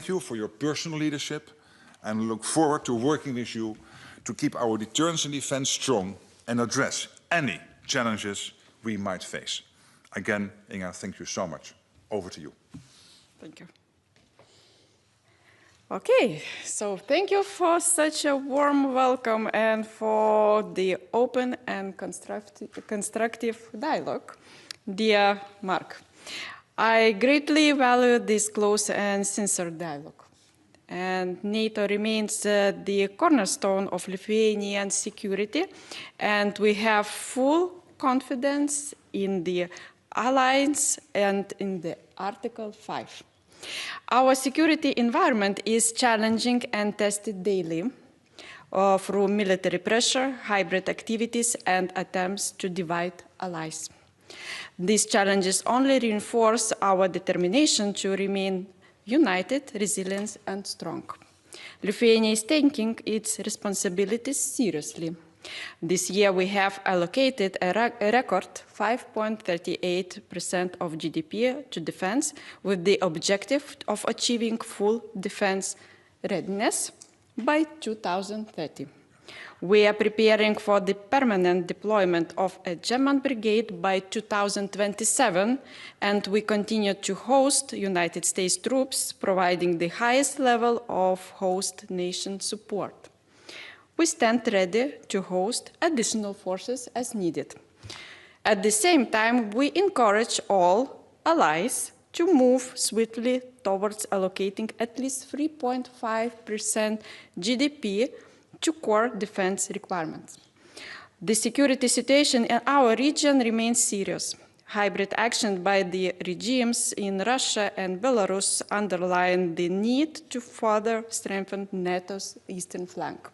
thank you for your personal leadership and look forward to working with you to keep our deterrence and defense strong and address any challenges we might face. Again, Inga, thank you so much. Over to you. Thank you. Okay, so thank you for such a warm welcome and for the open and constructive dialogue. Dear Mark, I greatly value this close and sincere dialogue. And NATO remains the cornerstone of Lithuanian security, and we have full confidence in the alliance and in the Article 5. Our security environment is challenging and tested daily through military pressure, hybrid activities, and attempts to divide allies. These challenges only reinforce our determination to remain united, resilient, and strong. Lithuania is taking its responsibilities seriously. This year we have allocated a record 5.38% of GDP to defense with the objective of achieving full defense readiness by 2030. We are preparing for the permanent deployment of a German brigade by 2027, and we continue to host United States troops, providing the highest level of host nation support. We stand ready to host additional forces as needed. At the same time, we encourage all allies to move swiftly towards allocating at least 3.5% GDP to core defense requirements. The security situation in our region remains serious. Hybrid action by the regimes in Russia and Belarus underline the need to further strengthen NATO's eastern flank.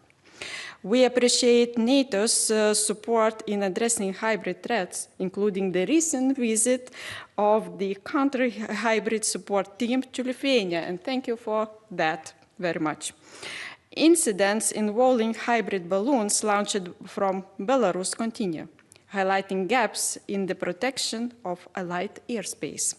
We appreciate NATO's support in addressing hybrid threats, including the recent visit of the counter-hybrid support team to Lithuania, and thank you for that very much. Incidents involving hybrid balloons launched from Belarus continue, highlighting gaps in the protection of allied airspace.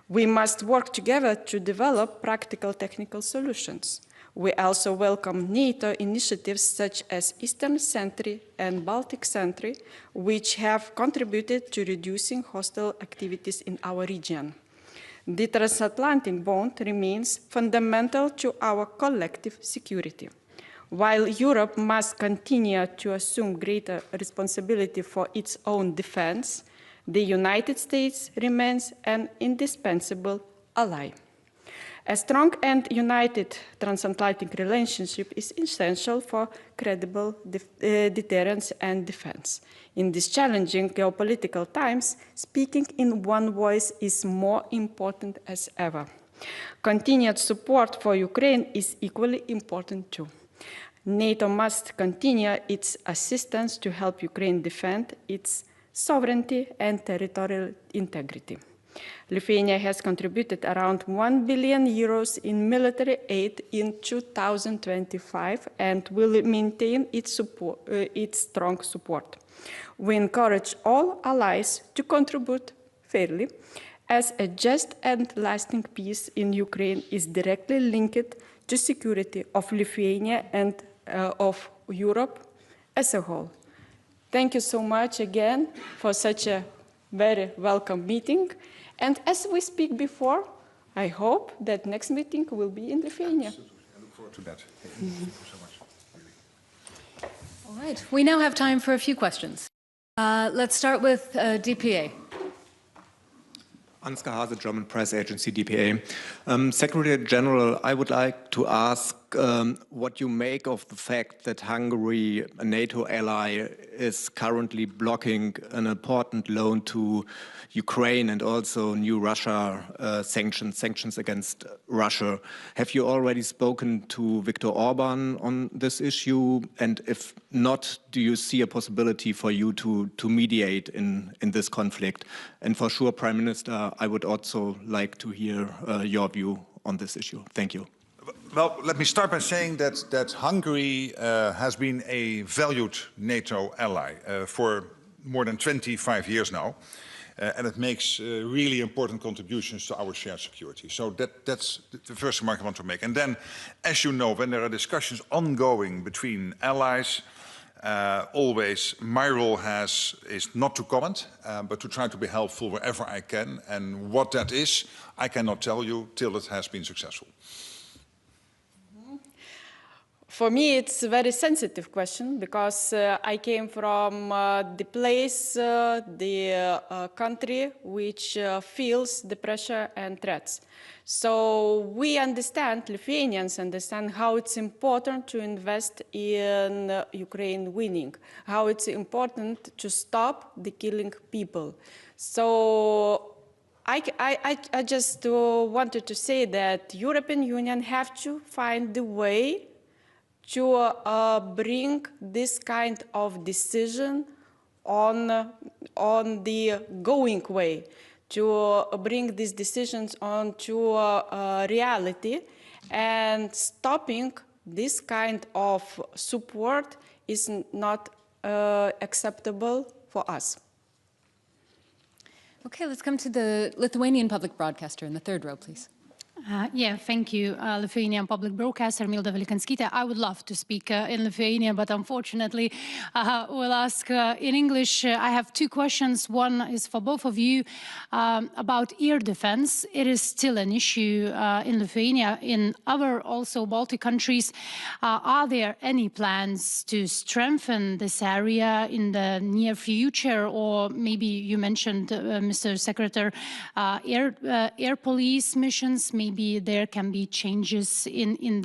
We must work together to develop practical technical solutions. We also welcome NATO initiatives such as Eastern Sentry and Baltic Sentry, which have contributed to reducing hostile activities in our region. The transatlantic bond remains fundamental to our collective security. While Europe must continue to assume greater responsibility for its own defense, the United States remains an indispensable ally. A strong and united transatlantic relationship is essential for credible deterrence and defense. In these challenging geopolitical times, speaking in one voice is more important as ever. Continued support for Ukraine is equally important too. NATO must continue its assistance to help Ukraine defend its sovereignty and territorial integrity. Lithuania has contributed around 1 billion euros in military aid in 2025 and will maintain its strong support. We encourage all allies to contribute fairly, as a just and lasting peace in Ukraine is directly linked to security of Lithuania and of Europe as a whole. Thank you so much again for such a very welcome meeting. And as we speak before, I hope that next meeting will be in Lithuania. I look forward to that. Thank you so much. All right, we now have time for a few questions. Let's start with DPA. Ansgar Hase, German press agency, DPA. Secretary General, I would like to ask what you make of the fact that Hungary, a NATO ally, is currently blocking an important loan to Ukraine and also new Russia sanctions against Russia. Have you already spoken to Viktor Orban on this issue? And if not, do you see a possibility for you to mediate in this conflict? And for sure, Prime Minister, I would also like to hear your view on this issue. Thank you. Well, let me start by saying that Hungary has been a valued NATO ally for more than 25 years now. and it makes really important contributions to our shared security. So that's the first remark I want to make. And then, as you know, when there are discussions ongoing between allies, always my role is not to comment, but to try to be helpful wherever I can. And what that is, I cannot tell you till it has been successful. For me, it's a very sensitive question because I came from the place, the country which feels the pressure and threats. So we understand, Lithuanians understand how it's important to invest in Ukraine winning, how it's important to stop the killing people. So I just wanted to say that European Union have to find the way to bring this kind of decision on the going way, to bring these decisions onto reality, and stopping this kind of support is not acceptable for us. Okay, let's come to the Lithuanian public broadcaster in the third row, please. Yeah, thank you, Lithuanian public broadcaster Milda Velikanskaitė. I would love to speak in Lithuania, but unfortunately, we'll ask in English. I have two questions. One is for both of you about air defense. It is still an issue in Lithuania. In other also Baltic countries, are there any plans to strengthen this area in the near future? Or maybe you mentioned, Mr. Secretary, air police missions. Maybe there can be changes in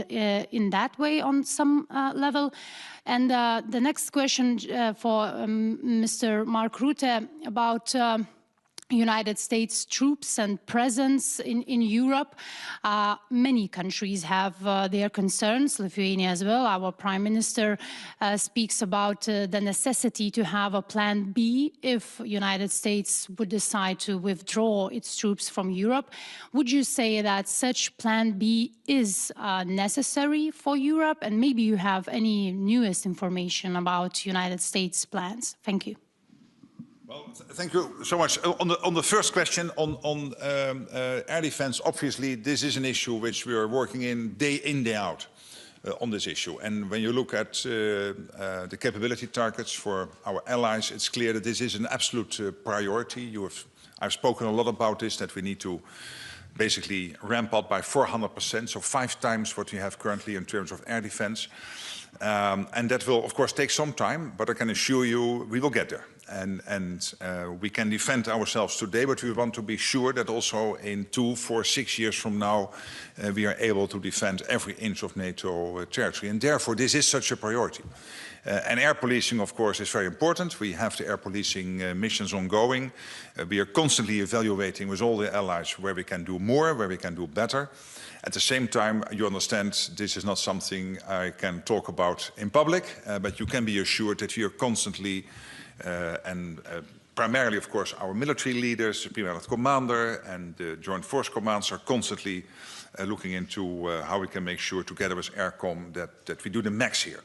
that way on some level. And the next question for Mr. Mark Rutte about United States troops and presence in Europe. Many countries have their concerns, Lithuania as well. Our Prime Minister speaks about the necessity to have a plan B if United States would decide to withdraw its troops from Europe. Would you say that such plan B is necessary for Europe? And maybe you have any newest information about United States plans. Thank you. Well, thank you so much. On the first question on air defense, obviously this is an issue which we are working in, day out on this issue. And when you look at the capability targets for our allies, it's clear that this is an absolute priority. I've spoken a lot about this, that we need to basically ramp up by 400%, so 5 times what we have currently in terms of air defense. And that will, of course, take some time, but I can assure you we will get there. And we can defend ourselves today, but we want to be sure that also in 2, 4, 6 years from now, we are able to defend every inch of NATO territory. And therefore, this is such a priority. And air policing, of course, is very important. We have the air policing missions ongoing. We are constantly evaluating with all the allies where we can do more, where we can do better. At the same time, you understand this is not something I can talk about in public, but you can be assured that we are constantly primarily, of course, our military leaders, the Premier Commander and the Joint Force Commands are constantly looking into how we can make sure, together with AirCom, that we do the max here.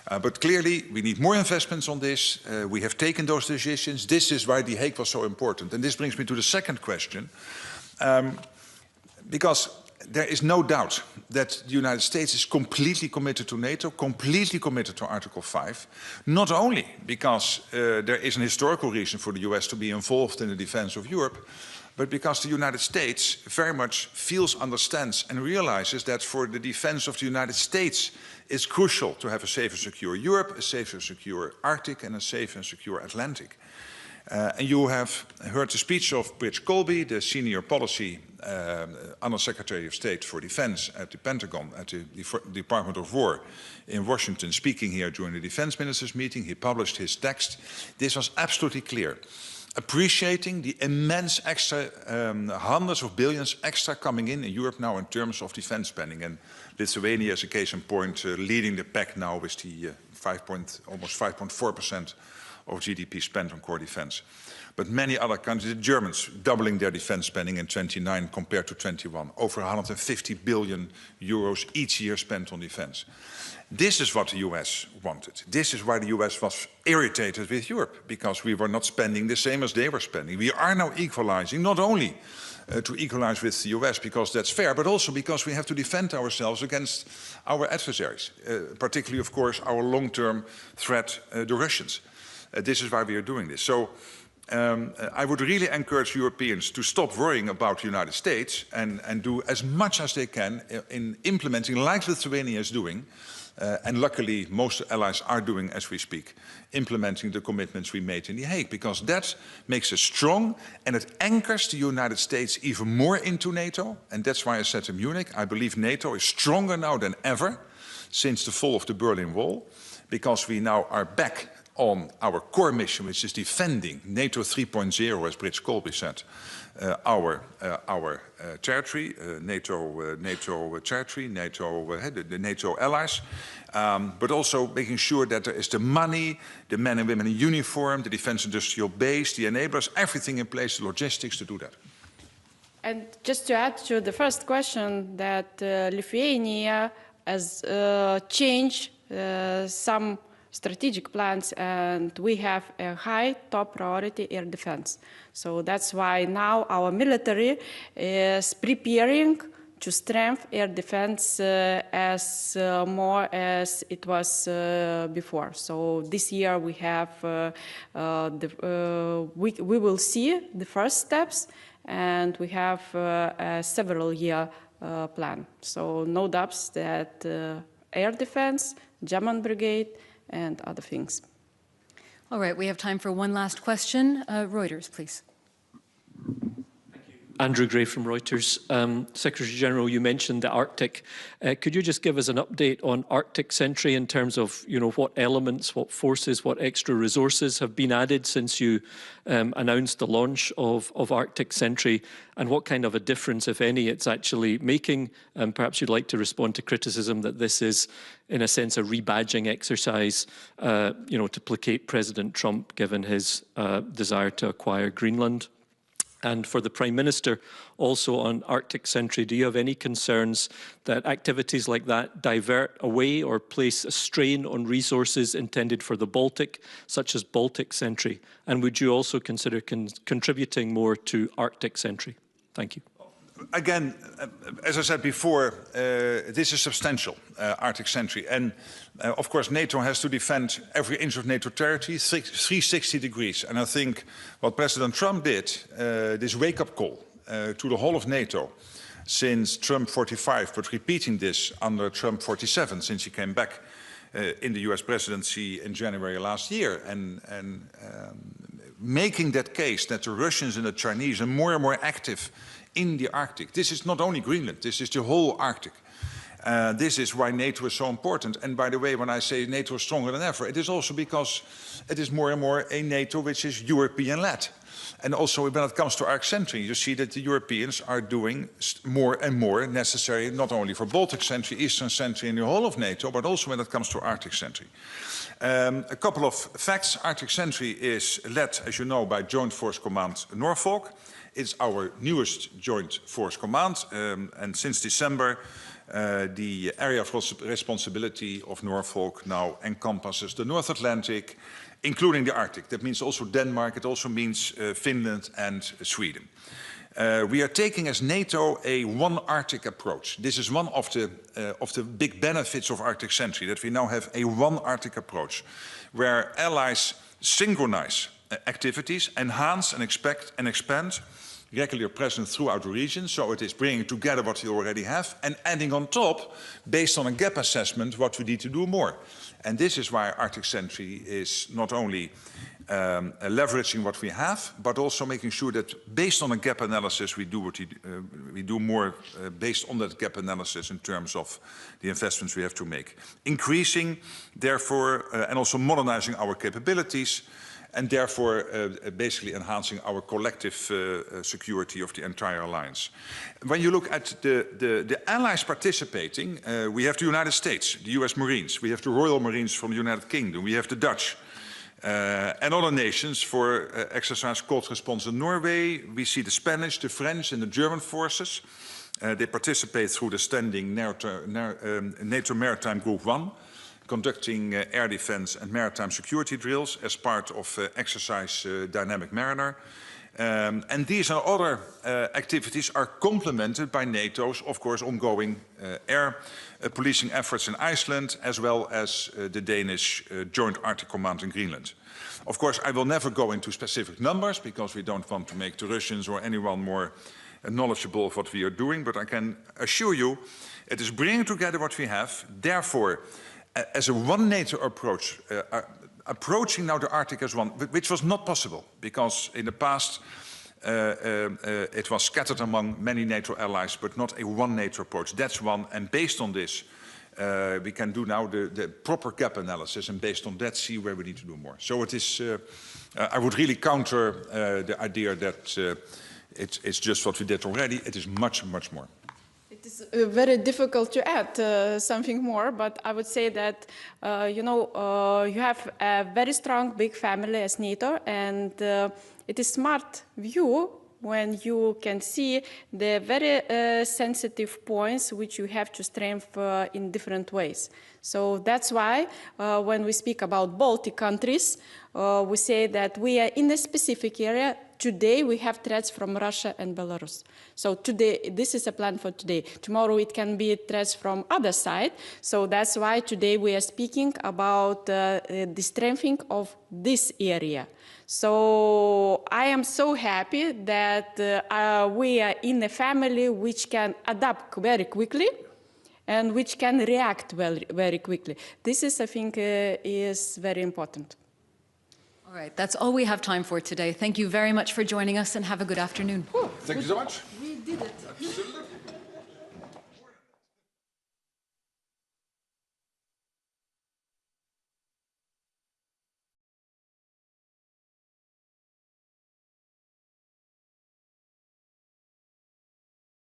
But clearly, we need more investments on this. We have taken those decisions. This is why The Hague was so important. And this brings me to the second question. Because there is no doubt that the United States is completely committed to NATO, completely committed to Article 5, not only because there is an historical reason for the US to be involved in the defense of Europe, but because the United States very much feels, understands and realizes that for the defense of the United States, it's crucial to have a safe and secure Europe, a safe and secure Arctic and a safe and secure Atlantic. And you have heard the speech of Bridge Colby, the senior policy Under Secretary of State for Defense at the Pentagon, at the Department of War in Washington, speaking here during the defense ministers meeting. He published his text. This was absolutely clear, appreciating the immense extra hundreds of billions extra coming in Europe now in terms of defense spending. And Lithuania is a case in point, leading the pack now with the almost 5.4% of GDP spent on core defense. But many other countries, the Germans, doubling their defense spending in 29 compared to 21, over 150 billion euros each year spent on defense. This is what the US wanted. This is why the US was irritated with Europe, because we were not spending the same as they were spending. We are now equalizing, not only to equalize with the US because that's fair, but also because we have to defend ourselves against our adversaries, particularly, of course, our long-term threat, the Russians. This is why we are doing this. So I would really encourage Europeans to stop worrying about the United States and do as much as they can in implementing, like Lithuania is doing, and luckily most allies are doing as we speak, implementing the commitments we made in The Hague, because that makes us strong and it anchors the United States even more into NATO. And that's why I said in Munich, I believe NATO is stronger now than ever since the fall of the Berlin Wall, because we now are back on our core mission, which is defending NATO 3.0, as Brits Colby said, our territory, NATO territory, the NATO allies, but also making sure that there is the money, the men and women in uniform, the defense industrial base, the enablers, everything in place, the logistics to do that. And just to add to the first question, that Lithuania has changed some strategic plans, and we have a high top priority air defense. So that's why now our military is preparing to strengthen air defense as more as it was before. So this year we have we will see the first steps, and we have a several-year plan. So no doubts that air defense, German brigade, and other things. All right, we have time for one last question. Reuters, please. Andrew Gray from Reuters. Secretary General, you mentioned the Arctic. Could you just give us an update on Arctic Sentry in terms of, what elements, what forces, what extra resources have been added since you announced the launch of Arctic Sentry, and what kind of a difference, if any, it's actually making? And perhaps you'd like to respond to criticism that this is, in a sense, a rebadging exercise, to placate President Trump, given his desire to acquire Greenland. And for the Prime Minister, also on Arctic Sentry, do you have any concerns that activities like that divert away or place a strain on resources intended for the Baltic, such as Baltic Sentry? And would you also consider contributing more to Arctic Sentry? Thank you. Again, as I said before, this is substantial, Arctic Sentry. And of course, NATO has to defend every inch of NATO territory, 360 degrees. And I think what President Trump did, this wake-up call to the whole of NATO since Trump 45, but repeating this under Trump 47, since he came back in the US presidency in January last year, and making that case that the Russians and the Chinese are more and more active in the Arctic. This is not only Greenland, this is the whole Arctic. This is why NATO is so important. And by the way, when I say NATO is stronger than ever, it is also because it is more and more a NATO which is European-led. And also when it comes to Arctic Sentry, you see that the Europeans are doing more and more necessary, not only for Baltic Sentry, Eastern Sentry, and the whole of NATO, but also when it comes to Arctic Sentry. A couple of facts. Arctic Sentry is led, as you know, by Joint Force Command Norfolk. It's our newest Joint Force Command, and since December, the area of responsibility of Norfolk now encompasses the North Atlantic, including the Arctic. That means also Denmark, it also means Finland and Sweden. We are taking as NATO a one Arctic approach. This is one of the big benefits of Arctic Sentry, that we now have a one Arctic approach, where allies synchronize activities, enhance and expand regular presence throughout the region. So it is bringing together what we already have and adding on top, based on a gap assessment, what we need to do more. And this is why Arctic Sentry is not only leveraging what we have, but also making sure that based on a gap analysis, we do more based on that gap analysis in terms of the investments we have to make. Increasing, therefore, and also modernizing our capabilities, and therefore basically enhancing our collective security of the entire alliance. When you look at the allies participating, we have the United States, the US Marines, we have the Royal Marines from the United Kingdom, we have the Dutch, and other nations for exercise cold response. In Norway, we see the Spanish, the French and the German forces. They participate through the standing NATO Maritime Group 1, conducting air defense and maritime security drills as part of exercise Dynamic Mariner. And these and other activities are complemented by NATO's, of course, ongoing air policing efforts in Iceland, as well as the Danish Joint Arctic Command in Greenland. Of course, I will never go into specific numbers because we don't want to make the Russians or anyone more knowledgeable of what we are doing, but I can assure you it is bringing together what we have. Therefore, as a one NATO approach, approaching now the Arctic as one, which was not possible because in the past it was scattered among many NATO allies, but not a one NATO approach. That's one, and based on this, we can do now the proper gap analysis, and based on that, see where we need to do more. So it is, I would really counter the idea that it's just what we did already. It is much, much more. It is very difficult to add something more, but I would say that, you have a very strong, big family as NATO, and it is smart view when you can see the very sensitive points which you have to strengthen in different ways. So that's why when we speak about Baltic countries, we say that we are in a specific area. Today we have threats from Russia and Belarus. So today, this is a plan for today. Tomorrow it can be threats from other side. So that's why today we are speaking about the strengthening of this area. So I am so happy that we are in a family which can adapt very quickly and which can react very quickly. This is, I think, is very important. All right, that's all we have time for today. Thank you very much for joining us and have a good afternoon. Thank you so much. We did it.